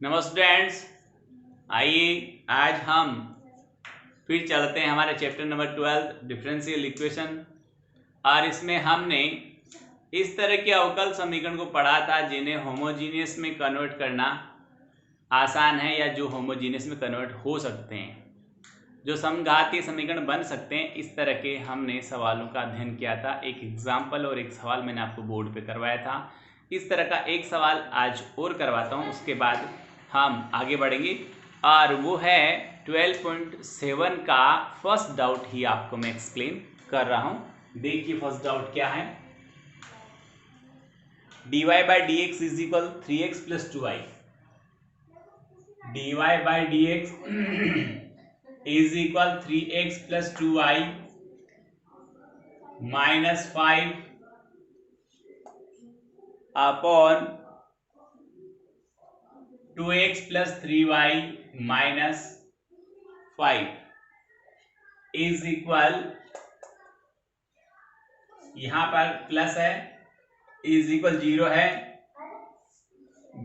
नमस्ते स्टूडेंट्स, आइए आज हम फिर चलते हैं हमारे चैप्टर नंबर 12 डिफरेंशियल इक्वेशन। और इसमें हमने इस तरह के अवकल समीकरण को पढ़ा था जिन्हें होमोजीनियस में कन्वर्ट करना आसान है या जो होमोजीनियस में कन्वर्ट हो सकते हैं, जो समघातीय समीकरण बन सकते हैं। इस तरह के हमने सवालों का अध्ययन किया था। एक एग्जाम्पल और एक सवाल मैंने आपको बोर्ड पे करवाया था। इस तरह का एक सवाल आज और करवाता हूँ, उसके बाद हम आगे बढ़ेंगे। और वो है 12.7 का फर्स्ट डाउट ही आपको मैं एक्सप्लेन कर रहा हूँ। देखिए फर्स्ट डाउट क्या है। dy by dx is equal 3x plus 2y। dy by dx is equal 3x plus 2y minus 5 upon 2x plus 3y minus 5 is equal, यहां पर प्लस है, इज इक्वल 0 है।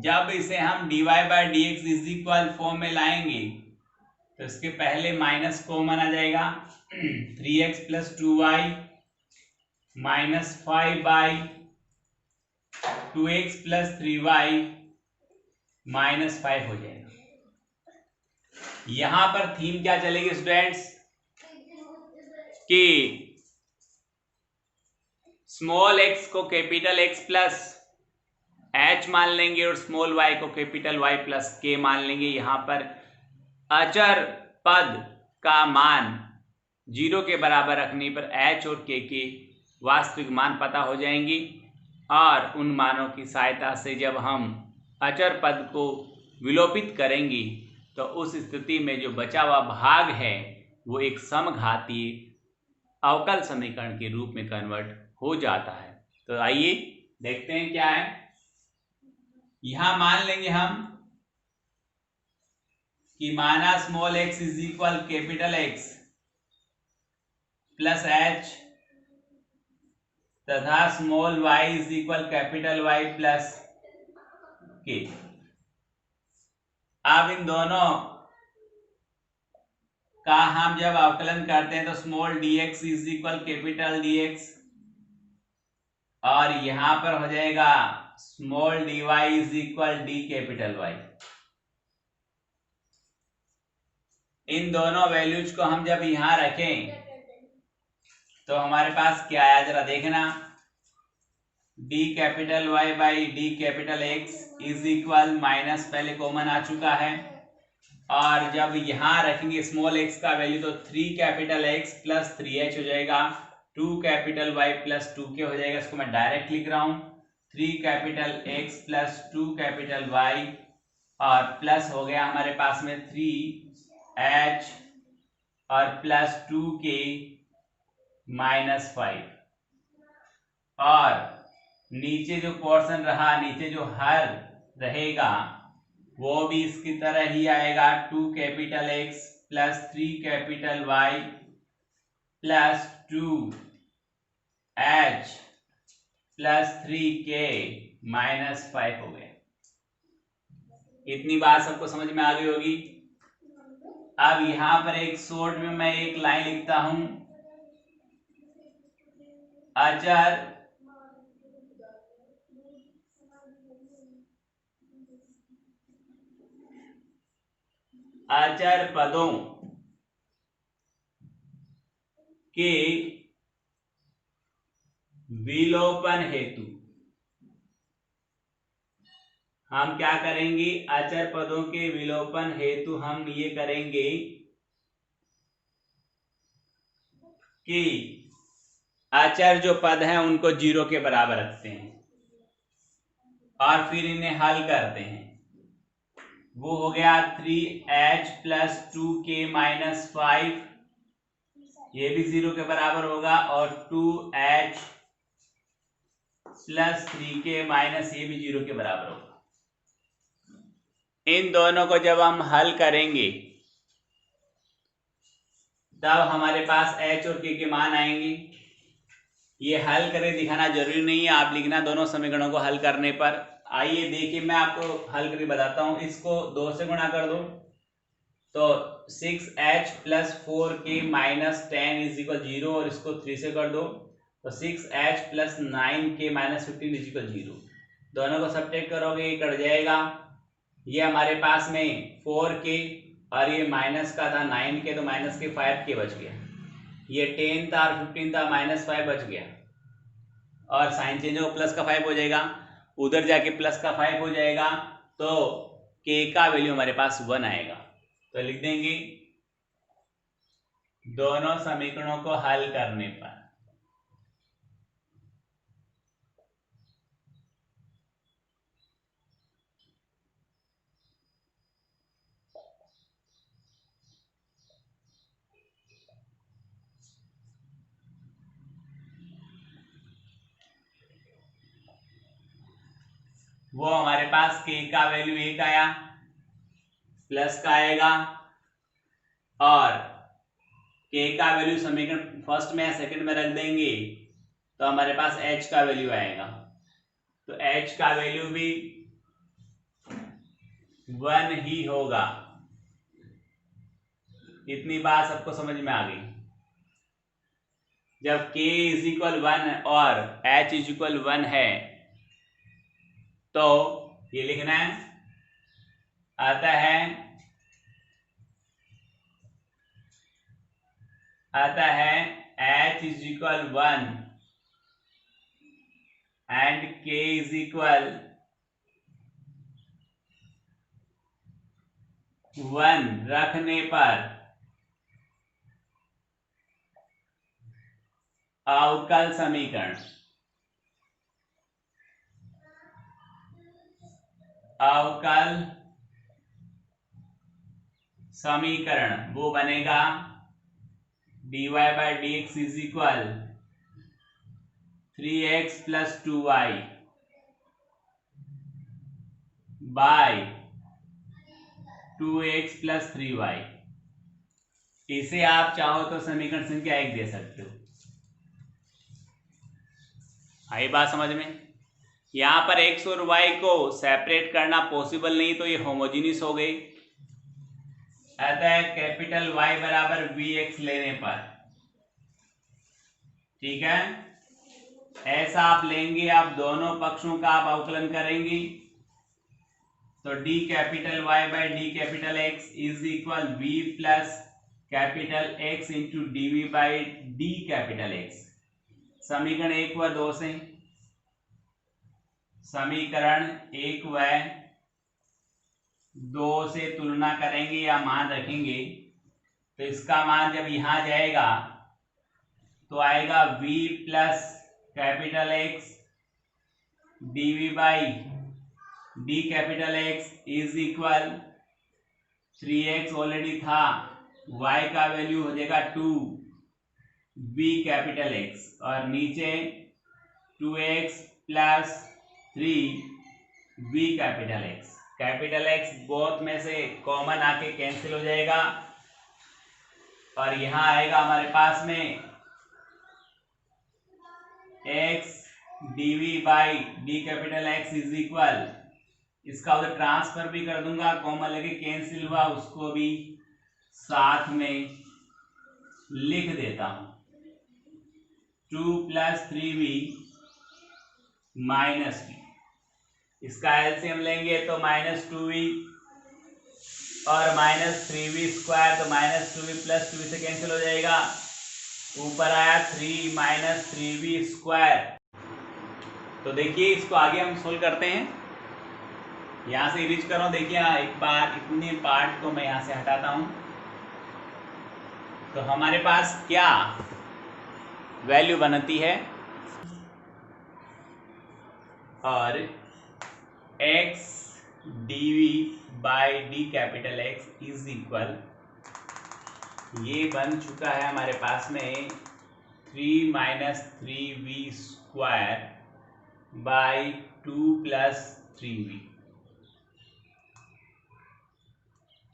जब इसे हम dy by d x is equal form में लाएंगे तो इसके पहले माइनस कॉमन आ जाएगा। 3x plus 2y minus 5 by 2x plus 3y minus 5 हो जाएगा। यहां पर थीम क्या चलेगी स्टूडेंट्स कि स्मॉल x को कैपिटल X प्लस h मान लेंगे और स्मॉल y को कैपिटल Y प्लस k मान लेंगे। यहां पर अचर पद का मान 0 के बराबर रखने पर h और k के वास्तविक मान पता हो जाएंगी, और उन मानों की सहायता से जब हम अचर पद को विलोपित करेंगे तो उस स्थिति में जो बचा हुआ भाग है वो एक समघातीय अवकल समीकरण के रूप में कन्वर्ट हो जाता है। तो आइए देखते हैं क्या है। यहां मान लेंगे हम कि माना small x is equal capital X plus h तथा small y is equal capital Y plus k। अब इन दोनों का हम जब अवकलन करते हैं तो small dx is equal capital dx, और यहां पर हो जाएगा small dy is equal d capital Y। इन दोनों वैल्यूज को हम जब यहां रखें तो हमारे पास क्या आया, जरा देखना। d capital Y by d capital X is equal minus, पहले कॉमन आ चुका है, और जब यहां रखेंगे स्मॉल x का वैल्यू तो 3 कैपिटल X प्लस 3h हो जाएगा, 2 कैपिटल Y प्लस 2k हो जाएगा। इसको मैं डायरेक्ट लिख रहा हूं, 3 capital X plus 2 capital Y, और प्लस हो गया हमारे पास में 3h और प्लस 2k माइनस 5, और नीचे जो पोर्शन रहा, नीचे जो हर रहेगा वो भी इसकी तरह ही आएगा। 2 capital X plus 3 capital Y plus 2h plus 3k minus 5 हो गए। इतनी बात सबको समझ में आ गई होगी। अब यहां पर एक शॉर्ट में मैं एक लाइन लिखता हूं, अचर पदों के विलोपन हेतु हम क्या करेंगे, अचर पदों के विलोपन हेतु हम ये करेंगे कि अचर जो पद हैं उनको 0 के बराबर रखते हैं और फिर इन्हें हल करते हैं। वो हो गया 3h प्लस 2k माइनस 5, ये भी 0 के बराबर होगा, और 2h प्लस 3k माइनस, ये भी 0 के बराबर होगा। इन दोनों को जब हम हल करेंगे तब हमारे पास h और k के मान आएंगे। ये हल करके दिखाना जरूरी नहीं है, आप लिखना दोनों समीकरणों को हल करने पर आइए देखिए, मैं आपको हल करके बताता हूँ। इसको 2 से गुणा कर दो तो 6h plus 4k minus 10 is equal 0, और इसको 3 से कर दो तो 6h plus 9k minus 15 is equal 0। दोनों को सब्ट्रैक्ट करोगे ये कट जाएगा। ये हमारे पास में 4k और ये माइनस का था 9k, तो माइनस के 5k बच गया। ये 10 था और 15 था, माइनस 5 बच गया, और साइन चेंज हो प्लस का 5 हो जाएगा, उधर जाके प्लस का 5 हो जाएगा, तो k का वैल्यू हमारे पास 1 आएगा। तो लिख देंगे दोनों समीकरणों को हल करने पर वो हमारे पास k का वैल्यू 1 आया, प्लस का आएगा, और k का वैल्यू समीकरण फर्स्ट में या सेकंड में रख देंगे तो हमारे पास h का वैल्यू आएगा। तो h का वैल्यू भी 1 ही होगा। इतनी बात सबको समझ में आ गई। जब k इज इक्वल 1 और h इज इक्वल 1 है तो ये लिखना है, आता है h is equal 1 and k is equal 1 रखने पर अवकल समीकरण वो बनेगा dy by D x is equal 3x plus 2y by 2x plus 3y। इसे आप चाहो तो समीकरण संख्या 1 दे सकते हो। आई बात समझ में? यहां पर x और y को सेपरेट करना पॉसिबल नहीं, तो ये होमोजीनियस हो गई। अतः कैपिटल Y बराबर vx लेने पर, ठीक है, ऐसा आप लेंगे, आप दोनों पक्षों का आप अवकलन करेंगी तो d capital Y by d capital x is equal v plus capital x into d v by d capital x। समीकरण 1 व 2 से, समीकरण 1 व 2 से तुलना करेंगे या मान रखेंगे तो इसका मान जब यहां जाएगा तो आएगा v plus capital x d v by d capital x is equal 3x already था, y का वैल्यू हो जाएगा 2 v कैपिटल x, और नीचे 2x plus 3 v capital x। Capital x both में से कॉमन आके कैंसिल हो जाएगा, और यहां आएगा हमारे पास में x dv by d capital x is equal, इसका उधर ट्रांसफर भी कर दूंगा, कॉमन लेके कैंसिल हुआ उसको भी साथ में लिख देता हूं, 2 प्लस 3v माइनस v। इसका एलसीएम लेंगे तो माइनस 2v और माइनस 3v स्क्वायर, तो माइनस 2v प्लस 2v से कैंसिल हो जाएगा, ऊपर आया 3 माइनस 3v स्क्वायर। तो देखिए इसको आगे हम सोल्व करते हैं। यहां से रीच कर रहा हूं, देखिए एक बार इतने पार्ट को मैं यहां से हटाता हूं तो हमारे पास क्या वैल्यू बनती है, और x dv by d capital x is equal, ये बन चुका है हमारे पास में 3 minus 3v square by 2 plus 3v।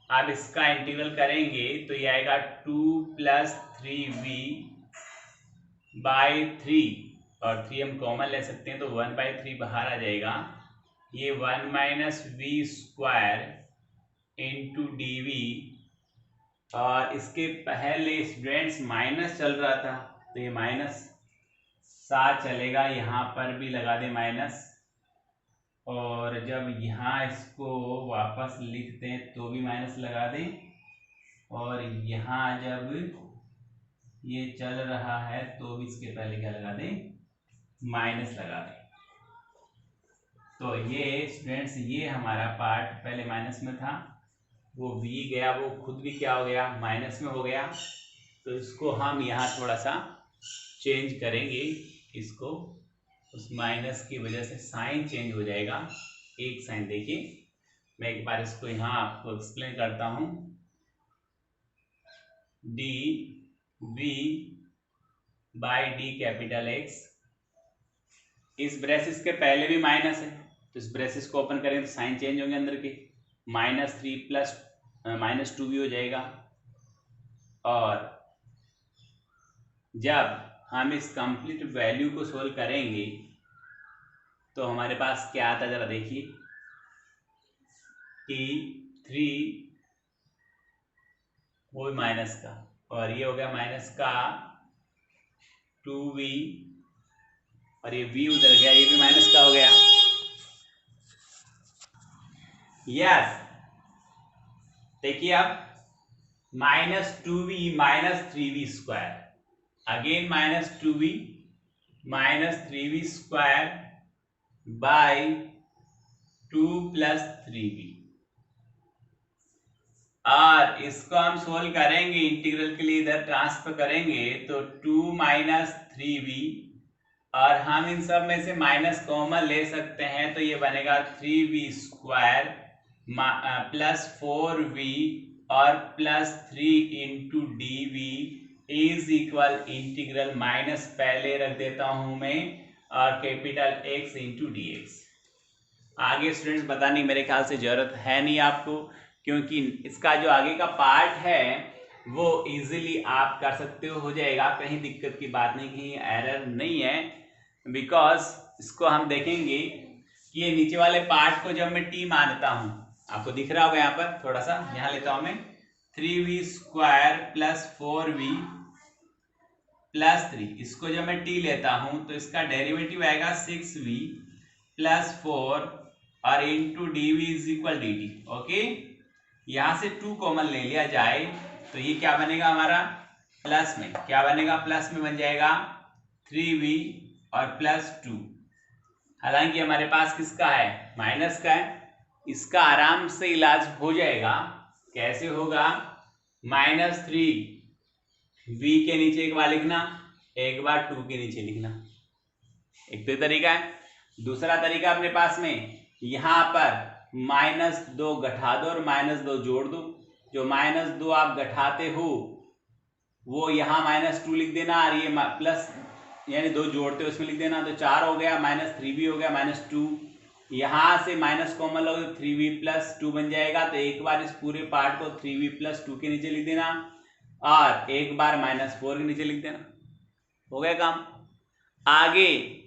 अब इसका इंटीग्रल करेंगे तो ये आएगा 2 प्लस 3v बाई 3, और 3 हम कॉमन ले सकते हैं तो 1/3 बाहर आ जाएगा, ये 1 minus v square into d v, और इसके पहले स्टूडेंट्स माइनस चल रहा था तो ये माइनस साथ चलेगा, यहाँ पर भी लगा दे माइनस, और जब यहाँ इसको वापस लिखते हैं तो भी माइनस लगा दें, और यहाँ जब ये चल रहा है तो भी इसके पहले क्या लगा दें, माइनस लगा दें। तो ये स्टूडेंट्स ये हमारा पार्ट पहले माइनस में था, वो v गया, वो खुद भी क्या हो गया, माइनस में हो गया। तो इसको हम यहाँ थोड़ा सा चेंज करेंगे, इसको उस माइनस की वजह से साइन चेंज हो जाएगा। एक साइन देखिए, मैं एक बार इसको यहाँ आपको एक्सप्लेन करता हूँ। D v by d capital x, इस ब्रेसिस के पहले भी माइनस है तो इस ब्रेसिस को ओपन करें तो साइन चेंज होंगे अंदर के, -3 प्लस -2 भी हो जाएगा। और जब हम इस कंप्लीट वैल्यू को सोल्व करेंगे तो हमारे पास क्या आता है जरा देखिए, कि 3 वो भी माइनस का, और ये हो गया माइनस का 2v, और ये v उधर गया, ये भी माइनस का हो गया। यस, देखिए अब -2v minus 3v square, again -2v minus 3v square by 2 plus 3v, और इसको हम सोल्व करेंगे, इंटीग्रल के लिए इधर ट्रांसफर करेंगे तो 2 माइनस 3v, और हम इन सब में से माइनस कॉमन ले सकते हैं तो ये बनेगा 3v स्क्वायर प्लस 4v और plus 3 into d v is equal integral minus पहले रख देता हूं मैं और capital x into d x. आगे स्टूडेंट्स बताने की मेरे ख्याल से जरूरत है नहीं आपको, क्योंकि इसका जो आगे का पार्ट है वो इजीली आप कर सकते हो जाएगा, कहीं दिक्कत की बात नहीं, कहीं एरर नहीं है। बिकॉज इसको हम देखेंगे कि ये नीचे वाले पार्ट को जब मैं t मानता हूं, आपको दिख रहा होगा यहाँ पर, थोड़ा सा यहाँ लेता हूं मैं, 3v square plus 4v plus 3, इसको जब मैं t लेता हूं तो इसका डेरिवेटिव आएगा 6v प्लस 4 और into d v is equal d t. Okay, यहां से 2 कॉमन ले लिया जाए तो ये क्या बनेगा हमारा, प्लस में क्या बनेगा, प्लस में बन जाएगा 3v और प्लस 2। हालांकि हमारे पास किसका है, माइनस का है, इसका आराम से इलाज हो जाएगा। कैसे होगा, -3v के नीचे एक बार लिखना, एक बार 2 के नीचे लिखना, एक तो तरीका है। दूसरा तरीका अपने पास में, यहां पर -2 घटा दो और -2 जोड़ दो, जो -2 आप घटाते हो वो यहाँ -2 लिख देना, और ये प्लस यानी 2 जोड़ते हो उसमें लिख देना, तो 4 हो गया, -3v हो गया, -2, यहाँ से माइनस कॉमन लो 3v प्लस 2 बन जाएगा। तो एक बार इस पूरे पार्ट को 3v प्लस 2 के नीचे लिख देना और एक बार -4 के नीचे लिख देना, हो गया काम। आगे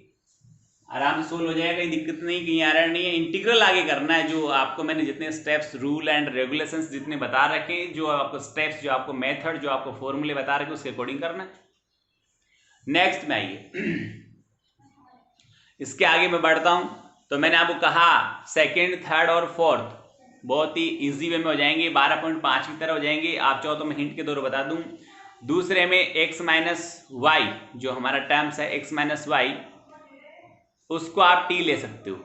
आराम से सोल्व हो जाएगा, कोई दिक्कत नहीं, कहीं एरर नहीं है। इंटीग्रल आगे करना है, जो आपको मैंने जितने स्टेप्स, रूल एंड रेगुलेशंस जितने बता रखे हैं, जो आपको स्टेप्स, जो आपको मेथड, जो आपको फॉर्मूले बता रखे उसके अकॉर्डिंग करना है। नेक्स्ट में आइए, इसके आगे मैं बढ़ता हूं। तो मैंने आपको कहा सेकेंड, थर्ड और फोर्थ बहुत ही इजी वे में हो जाएंगे, 12.5 की तरह हो जाएंगे। आप चाहो तो मैं हिंट के दौर बता दूं। दूसरे में x माइनस वाई, जो हमारा टर्म्स है x माइनस वाई, उसको आप t ले सकते हो,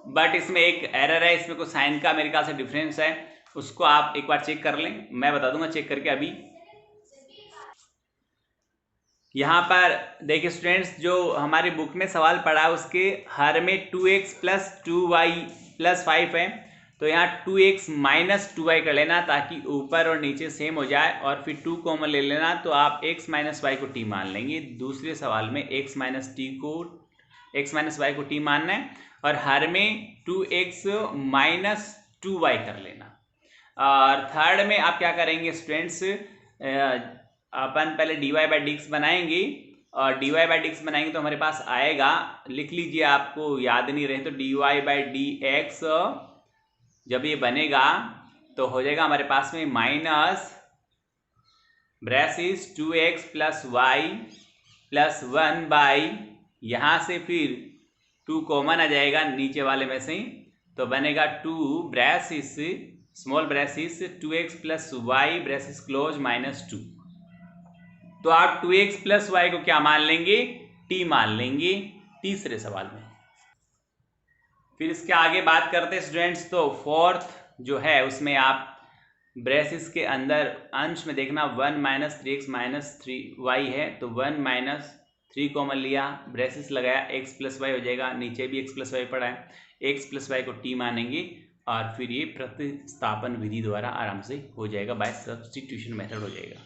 बट इसमें एक एरर है, इसमें कोई साइन का मेरे ख्याल से डिफरेंस है, उसको आप एक बार चेक कर लें, मैं बता दूंगा चेक करके। अभी यहाँ पर देखिए स्टूडेंट्स, जो हमारी बुक में सवाल पड़ा है उसके हर में 2x प्लस 2y प्लस 5 है, तो यहाँ 2x माइनस 2y कर लेना ताकि ऊपर और नीचे सेम हो जाए, और फिर 2 कॉमन ले लेना, तो आप x माइनस वाई को t मान लेंगे। दूसरे सवाल में x माइनस वाई को t मानना है, और हर में 2x माइनस 2y कर लेना। और थर्ड में आप क्या करेंगे स्टूडेंट्स, अपन पहले dy बाई डी एक्स बनाएंगे और dy बाई डी एक्स बनाएंगे तो हमारे पास आएगा, लिख लीजिए, आपको याद नहीं रहे तो dy बाई डी एक्स जब ये बनेगा तो हो जाएगा हमारे पास में minus braces 2x plus y plus 1 by, यहाँ से फिर 2 कॉमन आ जाएगा नीचे वाले में से, तो बनेगा 2 braces small braces 2x plus y braces close minus 2। तो आप 2x प्लस वाई को क्या मान लेंगे, t मान लेंगे तीसरे सवाल में। फिर इसके आगे बात करते हैं स्टूडेंट्स, तो फोर्थ जो है उसमें आप ब्रेसिस के अंदर अंश में देखना 1 माइनस 3x माइनस 3y है, तो 1 माइनस 3 कॉमन लिया, ब्रेसिस लगाया, x प्लस वाई हो जाएगा, नीचे भी x प्लस वाई पड़ा है, x प्लस वाई को t मानेंगे और फिर ये प्रतिस्थापन विधि द्वारा आराम से हो जाएगा, बाय सब्स्टिट्यूशन मेथड हो जाएगा।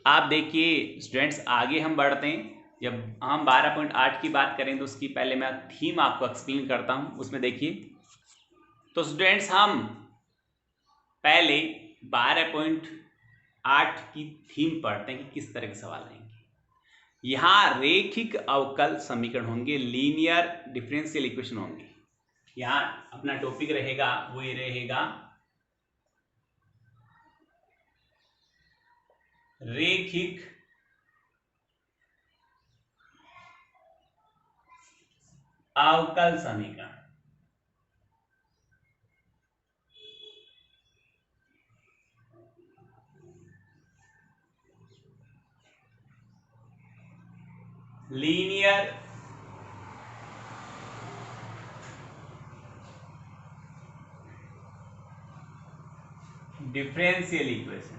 आप देखिए स्टूडेंट्स, आगे हम बढ़ते हैं। जब हम 12.8 की बात करें तो उसकी पहले मैं थीम आपको एक्सप्लेन करता हूं, उसमें देखिए। तो स्टूडेंट्स हम पहले 12.8 की थीम पढ़ते हैं कि किस तरह के सवाल आएंगे। यहाँ रेखिक अवकल समीकरण होंगे, लीनियर डिफरेंशियल इक्वेशन होंगे। यहाँ अपना टॉपिक रहेगा वो ये रहेगा रेखिक अवकल समीकरण। Linear differential equation.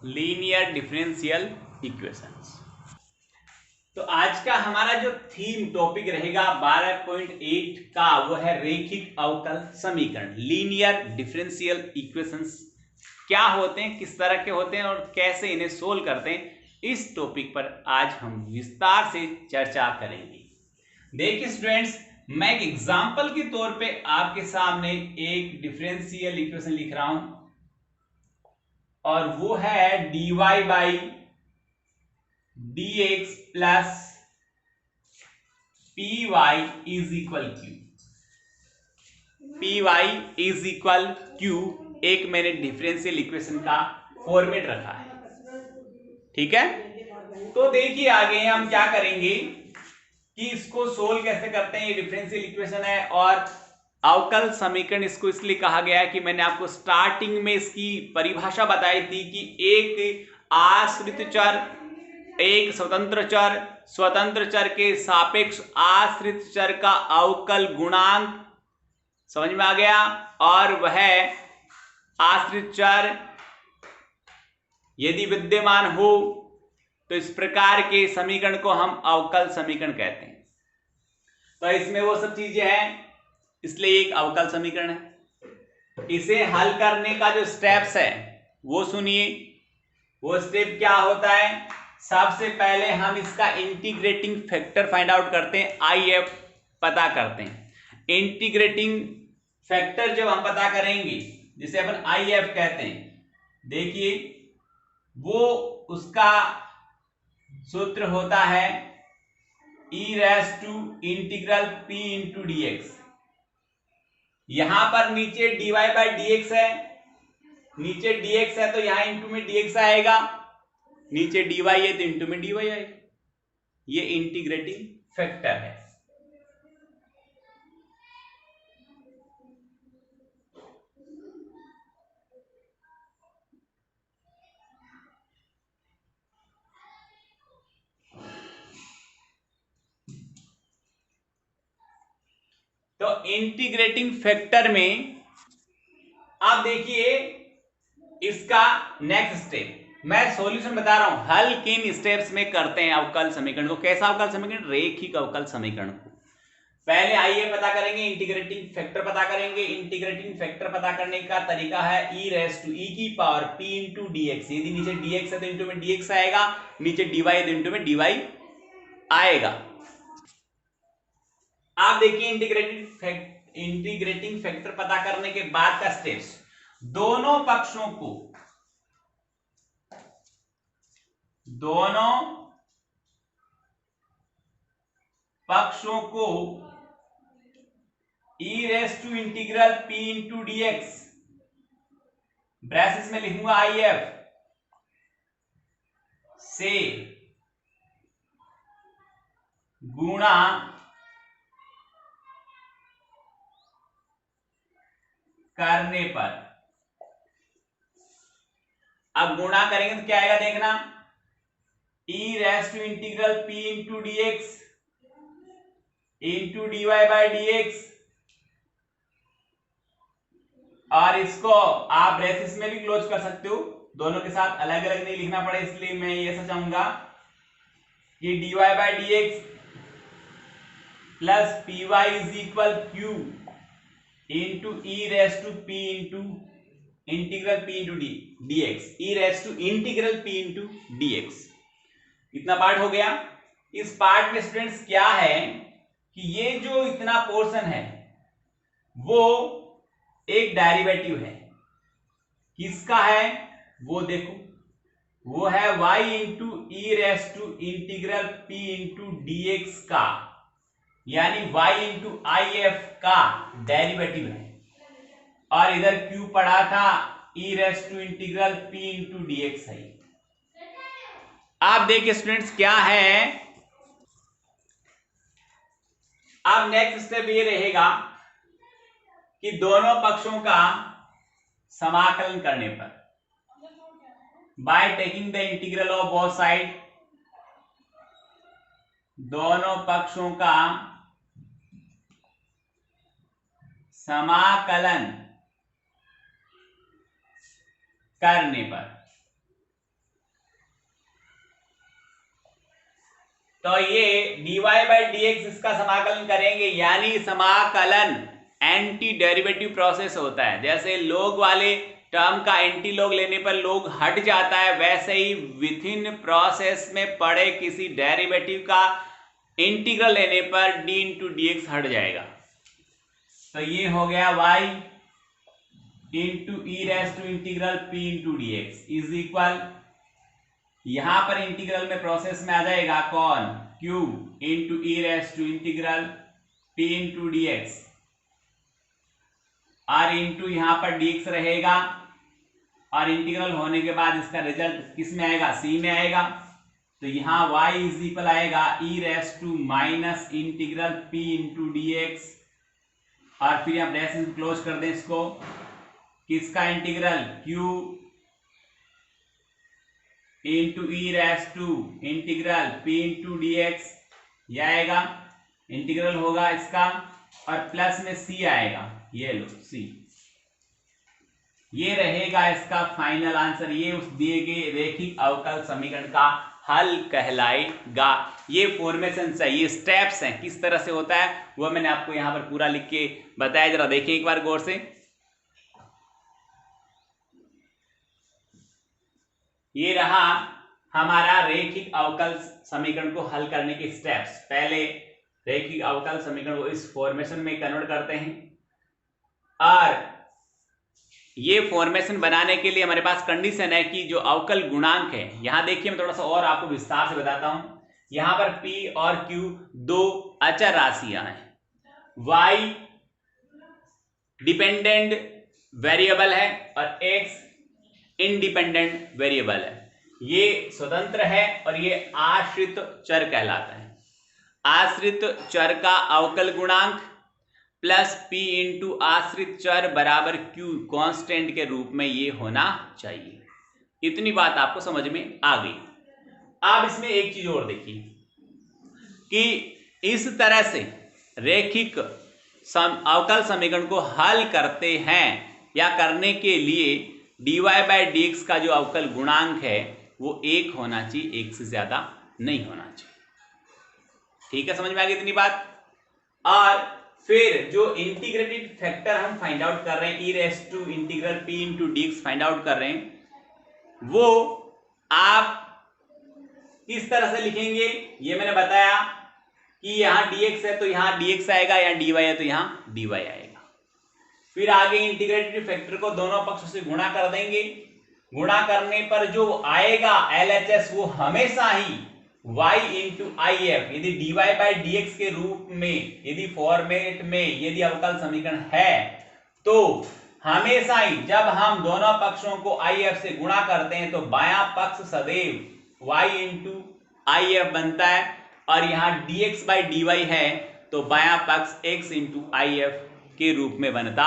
Linear differential equations. तो आज का हमारा जो थीम टॉपिक रहेगा 12.8 का वो है रेखिक अवकल समीकरण, लीनियर डिफरेंशियल इक्वेशंस। क्या होते हैं, किस तरह के होते हैं और कैसे इन्हें सोल्व करते हैं, इस टॉपिक पर आज हम विस्तार से चर्चा करेंगे। देखिए स्टूडेंट्स, मैं एक एग्जांपल के तौर पे आपके सामने एक डिफरेंशियल इक्वेशन लिख रहा हूं और वो है dy by dx plus py is equal q। py is equal q एक मैंने डिफरेंशियल इक्वेशन का फॉर्मेट रखा है, ठीक है। तो देखिए आगे हम क्या करेंगे कि इसको सोल्व कैसे करते हैं। ये डिफरेंशियल इक्वेशन है और अवकल समीकरण इसको इसलिए कहा गया है कि मैंने आपको स्टार्टिंग में इसकी परिभाषा बताई थी कि एक आश्रित चर, एक स्वतंत्र चर के सापेक्ष आश्रित चर का अवकल गुणांक, समझ में आ गया, और वह आश्रित चर यदि विद्यमान हो तो इस प्रकार के समीकरण को हम अवकल समीकरण कहते हैं। तो इसमें वो सब चीजें हैं, इसलिए एक अवकल समीकरण है। इसे हल करने का जो स्टेप्स है वो सुनिए। वो स्टेप क्या होता है, सबसे पहले हम इसका इंटीग्रेटिंग फैक्टर फाइंड आउट करते हैं, IF पता करते हैं। इंटीग्रेटिंग फैक्टर जब हम पता करेंगे, जिसे अपन IF कहते हैं, देखिए वो उसका सूत्र होता है e raise to integral p into dx। यहां पर नीचे dy बाई dx है, नीचे dx है तो यहां इंटू में dx आएगा, नीचे dy है तो इंटू में dy आएगा। ये इंटीग्रेटिंग फैक्टर है। तो इंटीग्रेटिंग फैक्टर में आप देखिए इसका नेक्स्ट स्टेप, मैं सॉल्यूशन बता रहा हूं, हल किन स्टेप्स में करते हैं अवकल समीकरण को। कैसा अवकल समीकरण, रेखिक अवकल समीकरण को। पहले आइए पता करेंगे, इंटीग्रेटिंग फैक्टर पता करेंगे। इंटीग्रेटिंग फैक्टर पता करने का तरीका है e रेज़ टू e की पावर p इंटू dx। यदि नीचे dx है तो इंटू में dx आएगा, नीचे dy है तो इंटू में dy आएगा। आप देखिए इंटीग्रेटिंग फैक्टर पता करने के बाद का स्टेप्स, दोनों पक्षों को e raise to integral p into dx, brackets में लिखूंगा if, से गुणा करने पर, अब गुणा करेंगे तो क्या आएगा देखना, e raise to integral p into dx into dy by dx, और इसको आप ब्रेसिस में भी क्लोज कर सकते हो, दोनों के साथ अलग अलग नहीं लिखना पड़े, इसलिए मैं ये ऐसा चाहूंगा कि dy by dx plus py is equal q into e raise to p into integral p into dx, e raise to integral p into dx। इतना पार्ट हो गया। इस पार्ट में स्टूडेंट्स क्या है कि ये जो इतना पोर्शन है वो एक डेरिवेटिव है, किसका है वो देखो, वो है y into e raise to integral p into dx का, यानी y इंटू आई एफ का डेरिवेटिव है, और इधर q पढ़ा था e raise to integral p into dx है। आप देखिए स्टूडेंट्स क्या है, अब नेक्स्ट स्टेप ये रहेगा कि दोनों पक्षों का समाकलन करने पर, by taking the integral of both side, दोनों पक्षों का समाकलन करने पर, तो ये dy बाई dx इसका समाकलन करेंगे, यानी समाकलन एंटी डेरिवेटिव प्रोसेस होता है। जैसे लोग वाले टर्म का एंटी लॉग लेने पर लोग हट जाता है, वैसे ही विथ इन प्रोसेस में पड़े किसी डेरिवेटिव का इंटीग्रल लेने पर d इंटू dx हट जाएगा। तो ये हो गया y into e raise to integral p into dx is equal, यहां पर इंटीग्रल में प्रोसेस में आ जाएगा कौन, q into e raise to integral p into dx, और इंटू यहां पर dx रहेगा, और इंटीग्रल होने के बाद इसका रिजल्ट किस में आएगा, c में आएगा। तो यहां y इज इक्वल आएगा e raise to minus integral p into dx, और फिर यहां ब्रैकेट क्लोज कर दें इसको, किसका integral, q into e raise to integral p into dx, यह आएगा, इंटीग्रल होगा इसका, और प्लस में c आएगा, ये लो c, ये रहेगा इसका फाइनल आंसर। ये उस दिए गए रैखिक अवकल समीकरण का हल कहलाएगा। ये फॉर्मेशन है, ये स्टेप्स हैं, किस तरह से होता है वो मैंने आपको यहां पर पूरा लिख के बताया, जरा देखिए एक बार गौर से। ये रहा हमारा रैखिक अवकल समीकरण को हल करने के स्टेप्स। पहले रैखिक अवकल समीकरण को इस फॉर्मेशन में कन्वर्ट करते हैं, और ये फॉर्मेशन बनाने के लिए हमारे पास कंडीशन है कि जो अवकल गुणांक है, यहां देखिए मैं थोड़ा सा और आपको विस्तार से बताता हूं। यहां पर p और q दो अचर राशियां हैं, y डिपेंडेंट वेरिएबल है और x इंडिपेंडेंट वेरिएबल है। ये स्वतंत्र है और ये आश्रित चर कहलाता है। आश्रित चर का अवकल गुणांक प्लस p इंटू आश्रित चर बराबर q कांस्टेंट के रूप में ये होना चाहिए। इतनी बात आपको समझ में आ गई। अब इसमें एक चीज और देखिए कि इस तरह से रैखिक अवकल समीकरण को हल करते हैं, या करने के लिए dy बाई dx का जो अवकल गुणांक है वो 1 होना चाहिए, 1 से ज्यादा नहीं होना चाहिए। ठीक है, समझ में आ गई इतनी बात। और फिर जो इंटीग्रेटेड फैक्टर हम फाइंड आउट कर रहे हैं, e raise to integral p into dx find out कर रहे हैं, वो आप किस तरह से लिखेंगे ये मैंने बताया। कि यहाँ dx है तो यहाँ dx आएगा, यहाँ dy है तो यहाँ dy आएगा। फिर आगे इंटीग्रेटेड फैक्टर को दोनों पक्षों से गुणा कर देंगे। गुणा करने पर जो आएगा LHS वो हमेशा ही y इंटू आई एफ, यदि dy बाई dx के रूप में, यदि फॉर्मेट में यदि अवकल समीकरण है तो हमेशा ही जब हम दोनों पक्षों को आई एफ से गुणा करते हैं तो बायां पक्ष सदैव y इंटू आई एफ बनता है, और यहाँ dx बाई dy है तो बायां पक्ष x इंटू आई एफ के रूप में बनता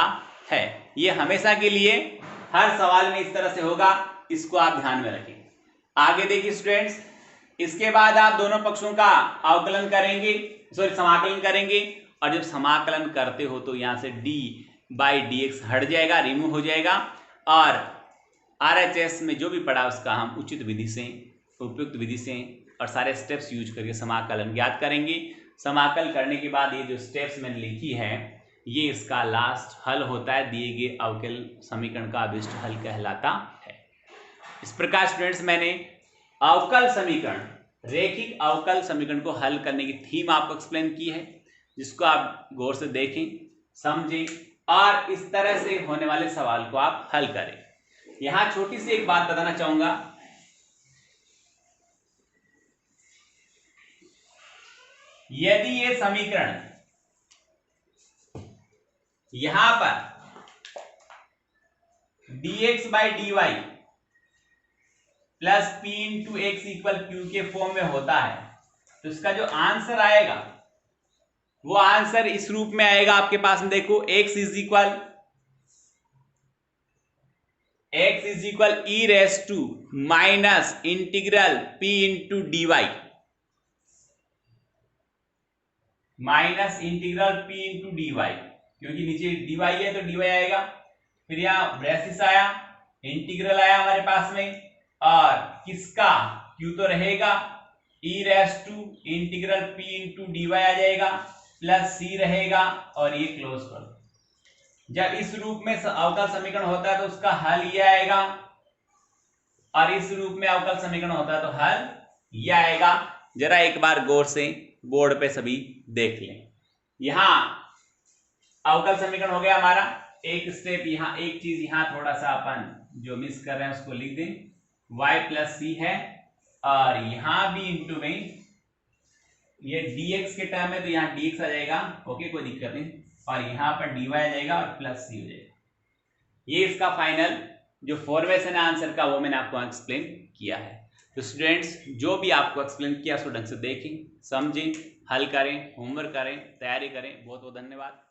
है। ये हमेशा के लिए हर सवाल में इस तरह से होगा, इसको आप ध्यान में रखें। आगे देखिए स्टूडेंट्स, इसके बाद आप दोनों पक्षों का अवकलन करेंगे, समाकलन करेंगे, और जब समाकलन करते हो तो यहां से d बाई dx हट जाएगा, रिमूव हो जाएगा, और RHS में जो भी पढ़ा उसका हम उचित विधि से, उपयुक्त विधि से और सारे स्टेप्स यूज करके समाकलन ज्ञात करेंगे। समाकल करने के बाद ये जो स्टेप्स मैंने लिखी है ये इसका लास्ट हल होता है, दिए गए अवकल समीकरण का अभिष्ट हल कहलाता है। इस प्रकार स्टूडेंट्स मैंने अवकल समीकरण, रेखिक अवकल समीकरण को हल करने की थीम आपको एक्सप्लेन की है, जिसको आप गौर से देखें, समझें और इस तरह से होने वाले सवाल को आप हल करें। यहां छोटी सी एक बात बताना चाहूंगा, यदि ये समीकरण यहां पर dx by dy plus p into x equal Q के फॉर्म में होता है तो इसका जो आंसर आएगा वो आंसर इस रूप में आएगा आपके पास में। देखो x is equal e raise to minus integral p into D y, minus integral p into D y, क्योंकि नीचे dy है तो dy आएगा। फिर यहाँ ब्रेसिस आया, इंटीग्रल आया हमारे पास में, और किसका q तो रहेगा, e raise to integral p into D Y आ जाएगा, प्लस c रहेगा, और ये क्लोज कर दो। जब इस रूप में अवकल समीकरण होता है तो उसका हल ये आएगा, और इस रूप में अवकल समीकरण होता है तो हल ये आएगा। जरा एक बार गौर से बोर्ड पे सभी देख लें। यहां अवकल समीकरण हो गया हमारा। एक स्टेप यहाँ, एक चीज यहाँ थोड़ा सा अपन जो मिस कर रहे हैं उसको लिख दें, y प्लस सी है, और यहां भी इंटू में ये dx के टर्म में तो यहाँ dx आ जाएगा, ओके कोई दिक्कत नहीं, और यहाँ पर dy आ जाएगा और प्लस सी हो जाएगा। ये इसका फाइनल जो फॉर्मेशन आंसर का वो मैंने आपको एक्सप्लेन किया है। तो स्टूडेंट्स जो भी आपको एक्सप्लेन किया उसको ढंग से देखें, समझें, हल करें, होमवर्क करें, तैयारी करें। बहुत बहुत धन्यवाद।